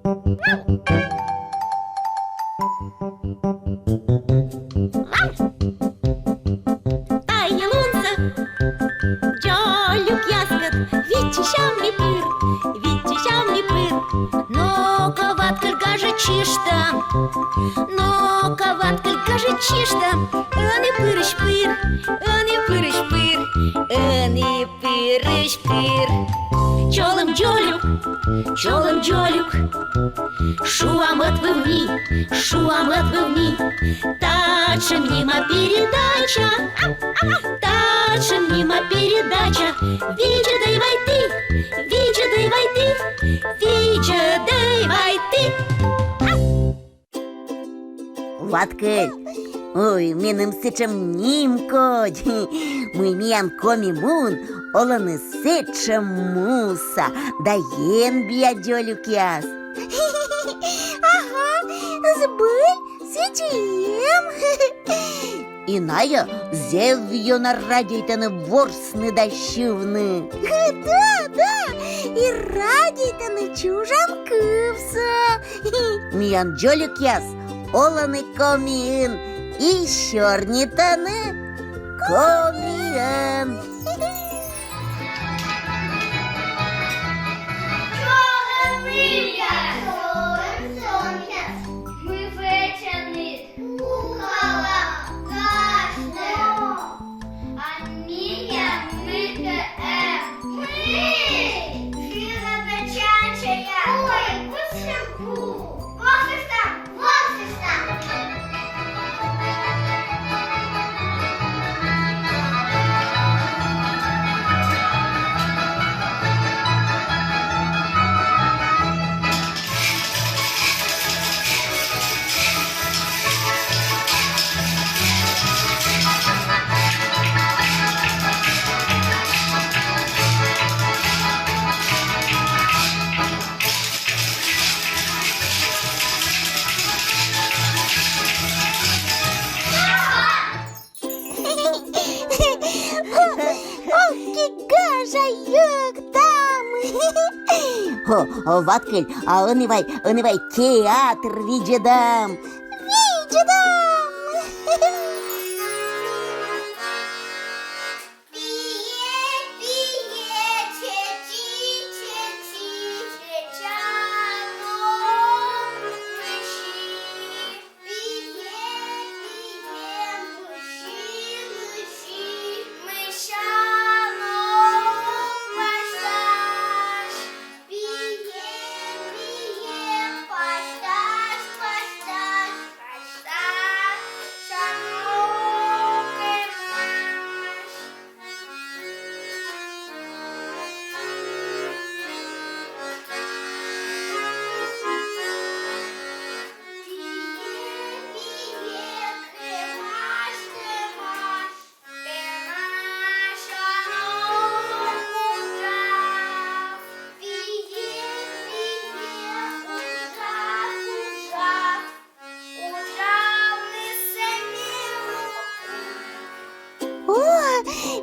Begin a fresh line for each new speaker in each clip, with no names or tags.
Джолюк яскат, відчищав мій пир, відчищав мій пир. Но коваткаль каже чишта, но коваткаль каже чишта. Ани пириш пир, ани пириш пир, ани пириш пир. Чолом Джолюк, чолом Джолюк, шуам отвывни, шуам отвывни. Тача мимо передача, тача мимо передача. Вича дай войти, вича дай войти, вича дай войти.
Ваткаль, ой, менің сечем нимкодь, мой миян комимун, оланы сечем муса, даен бия Джолюк яс.
Ага, збыль, сечем.
Иная зевью на радийтаны ворсны дащивны.
Да, и радийтаны чужам кывса.
Миян Джолюк яс, оланы комин, и щорнитаны комин.
Ми вечерні кукала кашне, а мія мика ми. Фіна дочачая. Ой, кусимку. Вахиста.
Гажа, юг там.
Ваткаль, а онывай театр видедам.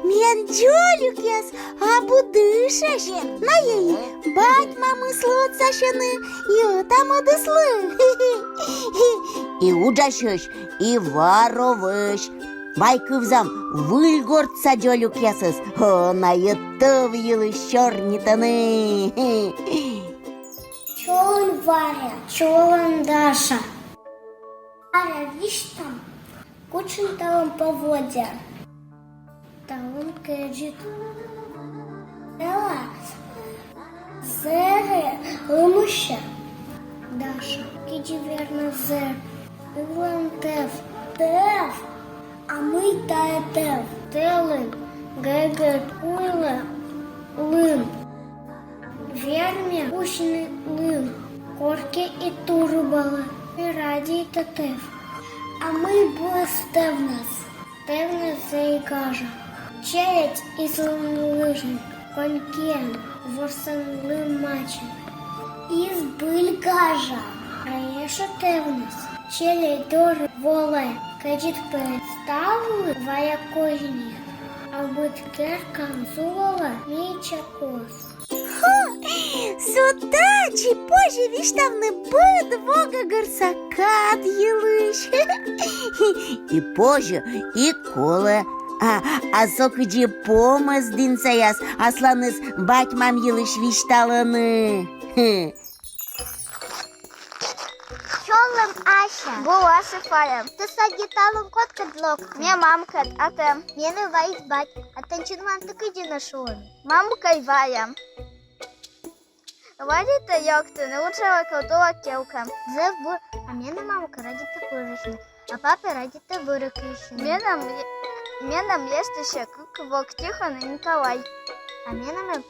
Миян Джолюк яс, а будышаш. На ей бать мамы слоцашаны, и там одыслы.
И уджашыш, и варовыш. Байкывзам выльгортса Джолюк ясыз, на ютуб йылы щорнитаны.
Чолон Варя, чолон Даша. Варя, вишь там, кучин там поводя. Там кеджит. Ела, зере, лымуща. Даша, киджи верно зер. Иван тев. А мы тая тев. Телын, гэгет, уйлы, лым. Верме, ущины лым. Корки и турбала. И ради тев. А мы були стевнас. Стевнас заикажа. Челядь із лыжин, конькен, ворсан мачен. Із бильгажа, а єша тевнес. Челядь дори воле, каджит представили вая кожні, а будь керкам зулова міча кос.
Судачи позже виштавны быдвога горсакат елыш.
И позже, и коле. А сокыджи помыз динсаяс, асланыз батьмам елыш вишталыны.
Чолым Ася. Буласы фаям. Ты сагиталым кот кадлок. Мне мамка, а ты? Мне наваит бать. А ты чинван так иди на шуан. Мамка ваям. Вадита ёкты, научила колдова келка. Зевбу, а мне на мамка радита пырышны. А папа радита вырыкышны. Мне нам есть еще как Тихон и Николай. А мне нам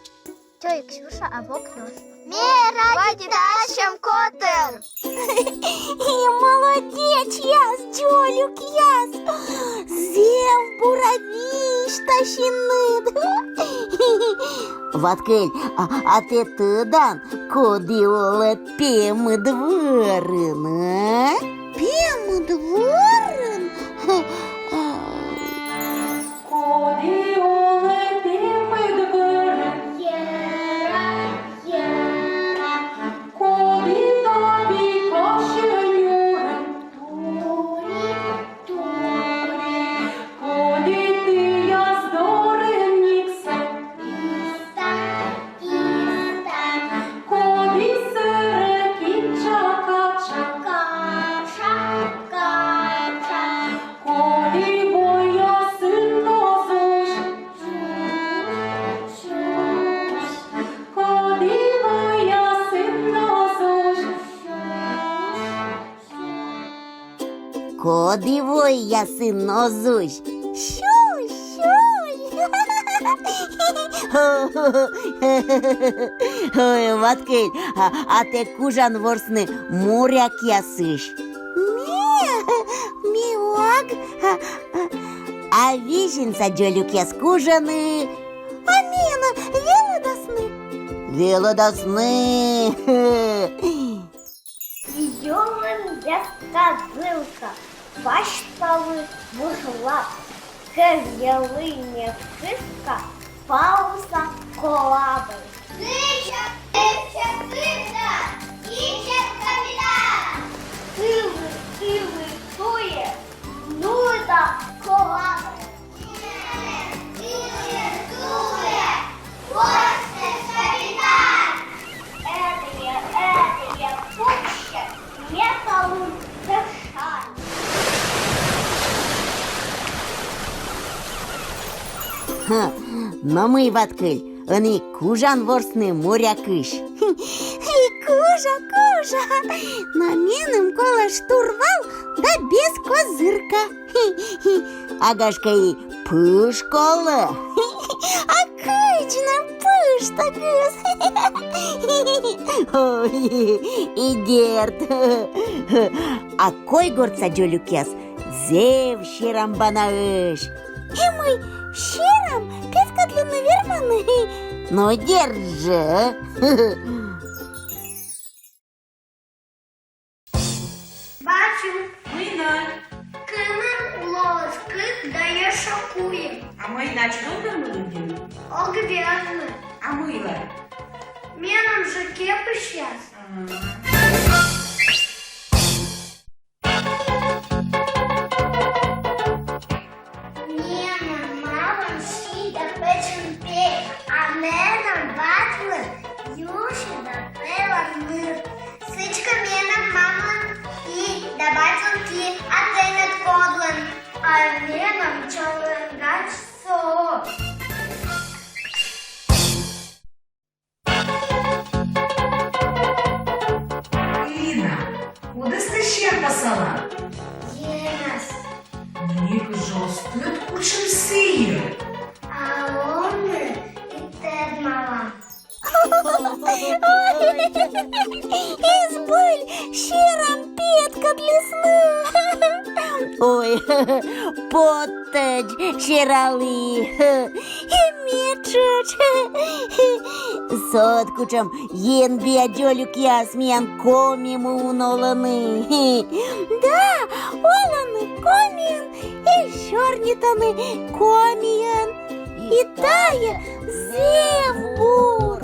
тёй Ксюша, а бок Лёш. Мне радита Ащам котел.
Молодец, яс, Джолюк, яс. Зев буравиш тащины.
Ваткель, а ты тыдан коди оле пемы дворын, а?
Пему дворын.
Коди оле пемы дворын, коди тобі кошенюрен, коди ти я здорен ніксен, коди сере кінча кача, коди боя синно зуж, коди боя синно зуж.
Кодивой я сын нозуш.
Щуй, щуй.
Ой, Ваткель, а ты кужан ворсны моряк ясыш.
Миок.
А вишенца Джолюк яс кужаны.
Амина, ела до сны.
Вела до сны.
Йоман я сказилка, баштали вугла, ялиня киска, пауса колаби. Тича, тита, тича, капітан! Сили, тує, нуда, колаби. Тича, тує, ось капітан! Эдия, пуща, металлу дышать.
Но мы, Ваткель, они кужан ворсны морякыш.
И кужа. На меным кола штурвал, да без козырка.
Агашка и пышкола.
А кычна пышта гыз.
Ой, и дерт. А кой горца Джолюк яс зев щерамбанаыш.
И мы щером петка длинноверманы.
Ну, держи.
Бачу,
Майна,
кимин лоски дає шокує.
а ми іначе добре молоді?
Огвязно.
А мила?
Меном же кепы сейчас. Меном мамам сіда печен пей, а меном батлы юши да пела мир. Сычка меном мамам и да батлын ти, а ты над кодлын, а меном чолын гач со.
Ліна, куди ти ще посала?
Енас,
Ник жостует кучем сир.
а он и тед мала.
Избыль щером петка для сна.
Ой, потеч щерали.
И мечуч.
Сот кучем ен бия Джолюк яс миян комиму уноланы.
Да, оланы комин, и шорнитаны комиен, и тая зевбур.